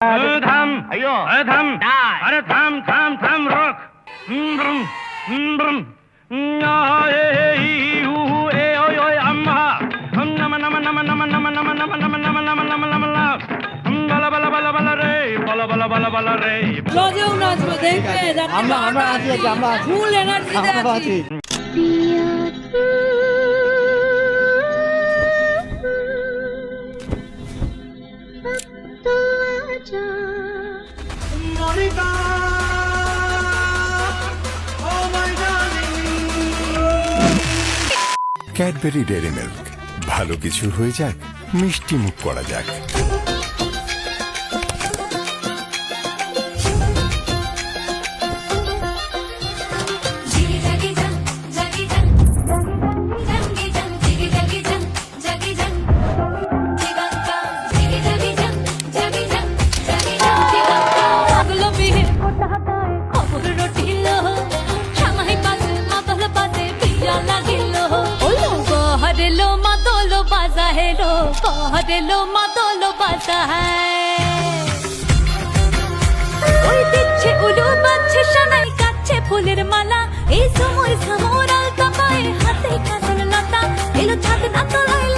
থাম अयो থাম die. আরে থাম থাম থাম রক ব্রুম ব্রুম ওই ওই আম্মা নম নম নম নম নম নম নম নম নম নম নম নম বলা বলা বলা বলা রে বলা বলা বলা বলা রে লজেও নাচবো দেখবে আমরা আছি আমরা আছি ফুল এনার্জিতে আমরা আছি আছি ক্যাডবেরি ডেয়ারি মিল্ক, ভালো কিছু হয়ে যাক, মিষ্টি মুখ করা যাক। হেলো মাদলো বাজা ওই দিচ্ছে উলু বাজছে সানাই কাচ্ছে ফুলের মালা এই সময় সামোরাল কাপায় হাতে কাজল লতা এলো ছাদ না তোলায়